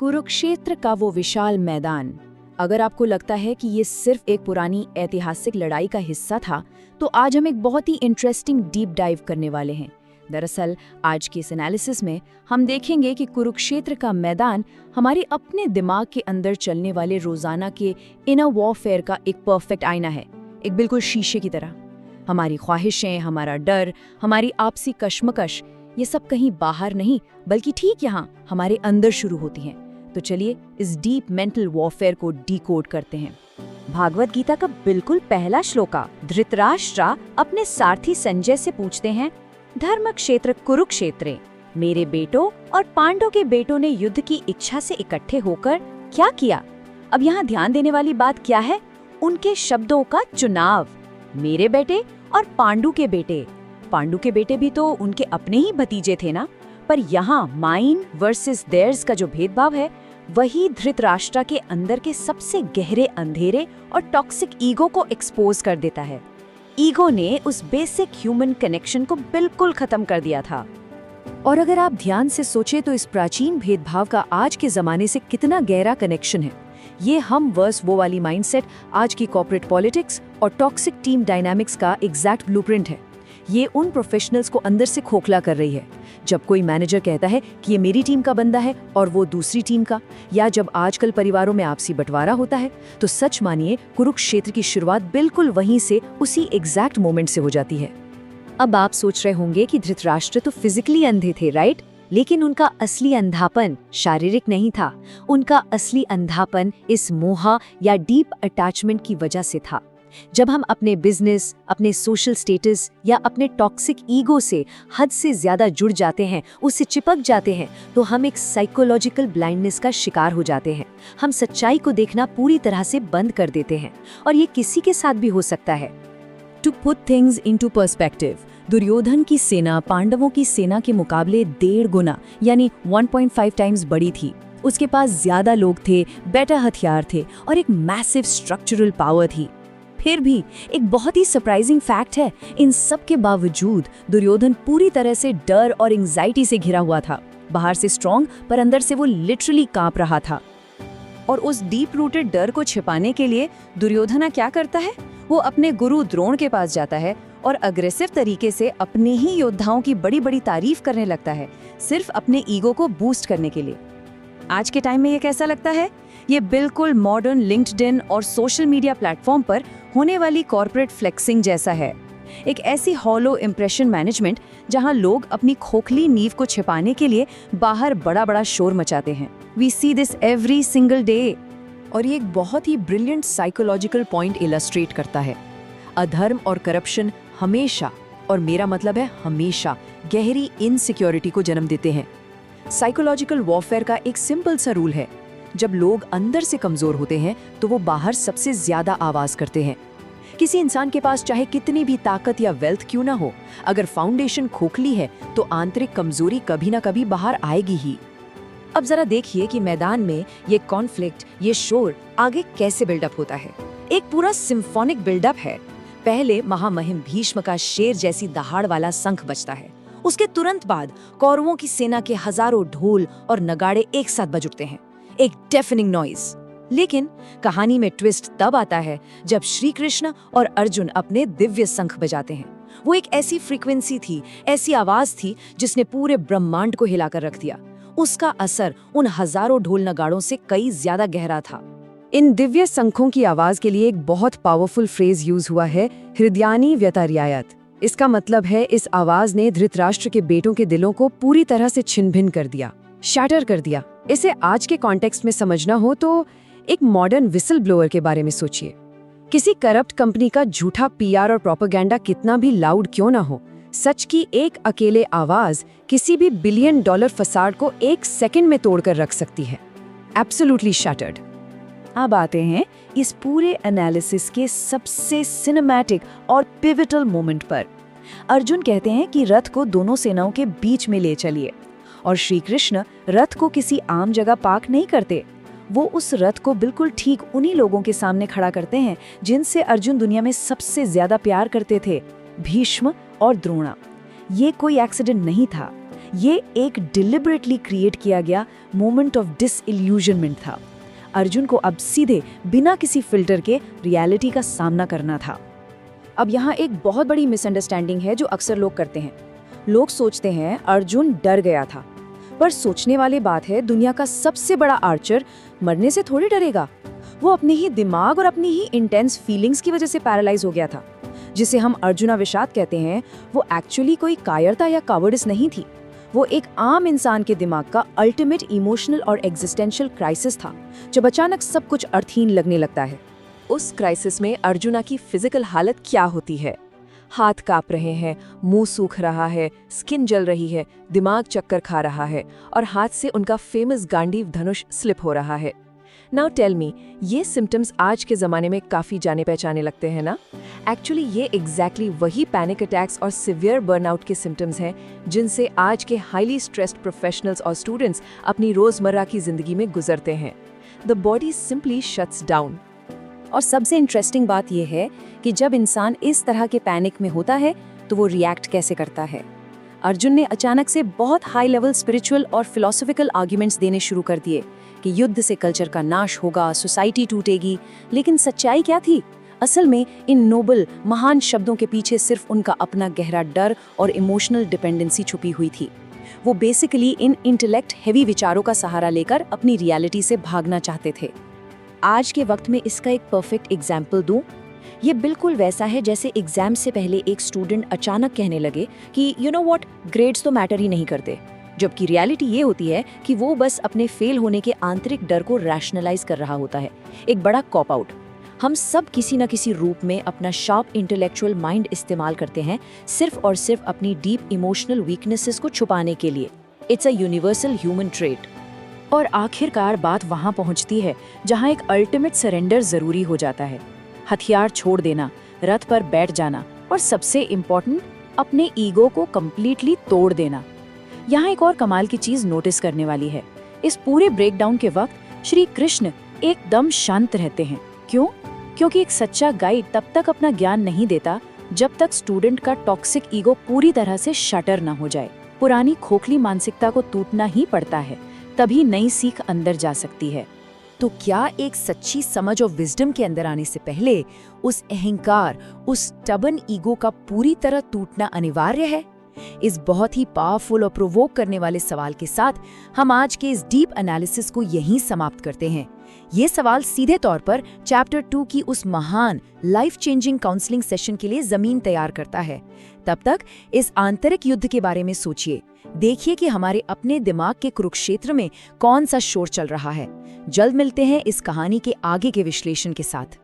कुरुक्षेत्र का वो विशाल मैदान। अगर आपको लगता है कि ये सिर्फ एक पुरानी ऐतिहासिक लड़ाई का हिस्सा था, तो आज हम एक बहुत ही इंटरेस्टिंग डीप डाइव करने वाले हैं। दरअसल आज के इस एनालिसिस में हम देखेंगे कि कुरुक्षेत्र का मैदान हमारे अपने दिमाग के अंदर चलने वाले रोजाना के इनर वॉरफेयर का एक परफेक्ट आईना है, एक बिल्कुल शीशे की तरह। हमारी ख्वाहिशें, हमारा डर, हमारी आपसी कश्मकश, ये सब कहीं बाहर नहीं बल्कि ठीक यहाँ हमारे अंदर शुरू होती हैं। तो चलिए इस डीप मेंटल वॉरफेयर को डीकोड करते हैं। भागवत गीता का बिल्कुल पहला श्लोका धृतराष्ट्र अपने सारथी संजय से पूछते हैं, धर्म क्षेत्र कुरुक्षेत्रे, मेरे बेटों और पांडव के बेटों ने युद्ध की इच्छा से इकट्ठे होकर क्या किया। अब यहाँ ध्यान देने वाली बात क्या है? उनके शब्दों का चुनाव। मेरे बेटे और पांडु के बेटे। पांडु के बेटे भी तो उनके अपने ही भतीजे थे ना। पर यहाँ माइन वर्सेस देयर्स का जो भेदभाव है, वही धृतराष्ट्र के अंदर के सबसे गहरे अंधेरे और टॉक्सिक ईगो को एक्सपोज कर देता है। ईगो ने उस बेसिक ह्यूमन कनेक्शन को बिल्कुल खत्म कर दिया था। और अगर आप ध्यान से सोचे तो इस प्राचीन भेदभाव का आज के जमाने से कितना गहरा कनेक्शन है। ये हम वर्स वो वाली माइंडसेट आज की कॉर्पोरेट पॉलिटिक्स और टॉक्सिक टीम डायनामिक्स का एग्जैक्ट ब्लूप्रिंट है। ये उन प्रोफेशनल्स को अंदर से खोखला कर रही है। जब कोई मैनेजर कहता है कि ये मेरी टीम का बंदा है और वो दूसरी टीम का, या जब आजकल परिवारों में आपसी बंटवारा होता है, तो सच मानिए कुरुक्षेत्र की शुरुआत बिल्कुल वहीं से, उसी एग्जैक्ट मोमेंट से हो जाती है। अब आप सोच रहे होंगे कि धृतराष्ट्र तो फिजिकली अंधे थे, राइट? लेकिन उनका असली अंधापन शारीरिक नहीं था। उनका असली अंधापन इस मोह या डीप अटैचमेंट की वजह से था। जब हम अपने बिजनेस, अपने सोशल स्टेटस या अपने टॉक्सिक ईगो से हद से ज्यादा जुड़ जाते हैं, उससे चिपक जाते हैं, तो हम एक साइकोलॉजिकल ब्लाइंडनेस का शिकार हो जाते हैं। हम सच्चाई को देखना पूरी तरह से बंद कर देते हैं, और ये किसी के साथ भी हो सकता है। To put things into perspective, Duryodhan की सेना पांडवों की सेना के मुकाबले 1.5 गुना यानी 1.5 टाइम्स बड़ी थी। उसके पास ज्यादा लोग थे, बेटर हथियार थे और एक मैसिव स्ट्रक्चरल पावर थी। फिर भी एक बहुत ही सरप्राइजिंग फैक्ट है, इन सब के बावजूद दुर्योधन पूरी तरह से डर और एंजाइटी से घिरा हुआ था। बाहर से स्ट्रॉन्ग, पर अंदर से वो लिटरली कांप रहा था। और उस डीप रूटेड डर को छिपाने के लिए दुर्योधन क्या करता है? वो अपने गुरु द्रोण के पास जाता है और अग्रेसिव तरीके से अपने ही योद्धाओं की बड़ी बड़ी तारीफ करने लगता है, सिर्फ अपने ईगो को बूस्ट करने के लिए। आज के टाइम में ये कैसा लगता है? ये बिल्कुल मॉडर्न लिंक्डइन और सोशल मीडिया प्लेटफॉर्म पर होने वाली कॉर्पोरेट फ्लेक्सिंग जैसा है। एक ऐसी हॉलो इंप्रेशन मैनेजमेंट जहां लोग अपनी खोखली नींव को छिपाने के लिए बाहर बड़ा बड़ा शोर मचाते हैं। We see this every single day. और ये एक बहुत ही ब्रिलियंट साइकोलॉजिकल पॉइंट इलस्ट्रेट करता है। अधर्म और करप्शन हमेशा, और मेरा मतलब है हमेशा, गहरी इनसिक्योरिटी को जन्म देते हैं। साइकोलॉजिकल वॉरफेयर का एक सिंपल सा रूल है, जब लोग अंदर से कमजोर होते हैं तो वो बाहर सबसे ज्यादा आवाज करते हैं। किसी इंसान के पास चाहे कितनी भी ताकत या वेल्थ क्यों ना हो, अगर फाउंडेशन खोखली है तो आंतरिक कमजोरी कभी ना कभी बाहर आएगी ही। अब जरा देखिए कि मैदान में ये कॉन्फ्लिक्ट, ये शोर आगे कैसे बिल्डअप होता है। एक पूरा सिम्फोनिक बिल्डअप है। पहले महामहिम भीष्म का शेर जैसी दहाड़ वाला शंख बजता है। उसके तुरंत बाद कौरवों की सेना के हजारों ढोल और नगाड़े एक साथ बज उठते हैं, एक डेफनिंग नॉइज। लेकिन कहानी में ट्विस्ट तब आता है जब श्री कृष्ण और अर्जुन अपने दिव्य शंख बजाते हैं। वो एक ऐसी फ्रीक्वेंसी थी, ऐसी आवाज थी जिसने पूरे ब्रह्मांड को हिलाकर रख दिया। उसका असर उन हजारों ढोल नगाड़ों से कई ज्यादा गहरा था। इन दिव्य शंखों की आवाज के लिए एक बहुत पावरफुल फ्रेज यूज हुआ है, हृदयानी व्यतारियायत। इसका मतलब है इस आवाज ने धृतराष्ट्र के बेटों के दिलों को पूरी तरह से छिन्न-भिन्न कर दिया, शैटर कर दिया। इसे आज के कॉन्टेक्स्ट में समझना हो तो एक मॉडर्न विसल ब्लोअर के बारे में सोचिए। किसी करप्ट कंपनी का झूठा पीआर और प्रोपेगेंडा कितना भी लाउड क्यों ना हो, सच की एक अकेले आवाज किसी भी $1 बिलियन फसाड को 1 सेकंड में तोड़कर रख सकती है। Absolutely shattered. अब आते हैं इस पूरे एनालिसिस के सबसे सिनेमैटिक और पिवटल मोमेंट पर। अर्जुन कहते हैं कि रथ को दोनों सेनाओं के बीच में ले चलिए, और श्री कृष्ण रथ को किसी आम जगह पार्क नहीं करते। वो उस रथ को बिल्कुल ठीक उन्हीं लोगों के सामने खड़ा करते हैं जिनसे अर्जुन दुनिया में सबसे ज्यादा प्यार करते थे, भीष्म और द्रोणा। ये कोई एक्सीडेंट नहीं था, ये एक डिलिबरेटली क्रिएट किया गया मोमेंट ऑफ डिसइल्यूजनमेंट था। अर्जुन को अब सीधे बिना किसी फिल्टर के रियलिटी का सामना करना था। अब यहाँ एक बहुत बड़ी मिसअंडरस्टैंडिंग है जो अक्सर लोग करते हैं। लोग सोचते हैं अर्जुन डर गया था, पर सोचने वाली बात है दुनिया का सबसे बड़ा आर्चर मरने से थोड़ी डरेगा। वो अपने ही दिमाग और अपनी ही इंटेंस फीलिंग्स की वजह से पैरालाइज हो गया था, जिसे हम अर्जुना विषाद कहते हैं। वो एक्चुअली कोई कायरता या कावर्डिस नहीं थी, वो एक आम इंसान के दिमाग का अल्टीमेट इमोशनल और एग्जिस्टेंशियल क्राइसिस था, जब अचानक सब कुछ अर्थहीन लगने लगता है। उस क्राइसिस में अर्जुना की फिजिकल हालत क्या होती है? हाथ कांप रहे हैं, मुंह सूख रहा है, स्किन जल रही है, दिमाग चक्कर खा रहा है और हाथ से उनका फेमस गांडीव धनुष स्लिप हो रहा है। नाउ टेल मी, ये सिम्टम्स आज के ज़माने में काफ़ी जाने पहचाने लगते हैं ना? एक्चुअली ये एग्जैक्टली वही पैनिक अटैक्स और सिवियर बर्नआउट के सिम्टम्स हैं जिनसे आज के हाईली स्ट्रेस्ड प्रोफेशनल्स और स्टूडेंट्स अपनी रोज़मर्रा की ज़िंदगी में गुजरते हैं। The body simply shuts down. और सबसे इंटरेस्टिंग बात यह है कि जब इंसान इस तरह के पैनिक में होता है तो वो रिएक्ट कैसे करता है। अर्जुन ने अचानक से बहुत हाई लेवल स्पिरिचुअल और फिलोसॉफिकल आर्ग्यूमेंट्स देने शुरू कर दिए कि युद्ध से कल्चर का नाश होगा, सोसाइटी टूटेगी। लेकिन सच्चाई क्या थी? असल में इन नोबल महान शब्दों के पीछे सिर्फ उनका अपना गहरा डर और इमोशनल डिपेंडेंसी छुपी हुई थी। वो बेसिकली इन इंटेलेक्ट हेवी विचारों का सहारा लेकर अपनी रियलिटी से भागना चाहते थे। आज के वक्त में इसका एक परफेक्ट एग्जाम्पल दूं, ये बिल्कुल वैसा है जैसे एग्जाम से पहले एक स्टूडेंट अचानक कहने लगे कि यू नो व्हाट, ग्रेड्स तो मैटर ही नहीं करते, जबकि रियलिटी ये होती है कि वो बस अपने फेल होने के आंतरिक डर को रैशनलाइज कर रहा होता है। एक बड़ा कॉप आउट। हम सब किसी न किसी रूप में अपना शार्प इंटेलेक्चुअल माइंड इस्तेमाल करते हैं सिर्फ और सिर्फ अपनी डीप इमोशनल वीकनेसेस को छुपाने के लिए। It's a universal human trait. और आखिरकार बात वहां पहुंचती है जहां एक अल्टीमेट सरेंडर जरूरी हो जाता है। हथियार छोड़ देना, रथ पर बैठ जाना और सबसे इम्पोर्टेंट, अपने ईगो को कंप्लीटली तोड़ देना। यहाँ एक और कमाल की चीज नोटिस करने वाली है। इस पूरे ब्रेकडाउन के वक्त श्री कृष्ण एकदम शांत रहते हैं। क्यों? क्योंकि एक सच्चा गाइड तब तक अपना ज्ञान नहीं देता जब तक स्टूडेंट का टॉक्सिक ईगो पूरी तरह से शटर न हो जाए। पुरानी खोखली मानसिकता को टूटना ही पड़ता है, तभी नई सीख अंदर जा सकती है। तो क्या एक सच्ची समझ और विजडम के अंदर आने से पहले उस अहंकार, उस स्टबर्न ईगो का पूरी तरह टूटना अनिवार्य है? इस बहुत ही पावरफुल और प्रोवोक करने वाले सवाल के साथ हम आज के इस डीप एनालिसिस को यहीं समाप्त करते हैं। ये सवाल सीधे तौर पर चैप्टर 2 की उस महान लाइफ चेंजिंग काउंसलिंग सेशन के लिए जमीन तैयार करता है। तब तक इस आंतरिक युद्ध के बारे में सोचिए, देखिए कि हमारे अपने दिमाग के कुरुक्षेत्र में कौन सा शोर चल रहा है। जल्द मिलते हैं इस कहानी के आगे के विश्लेषण के साथ।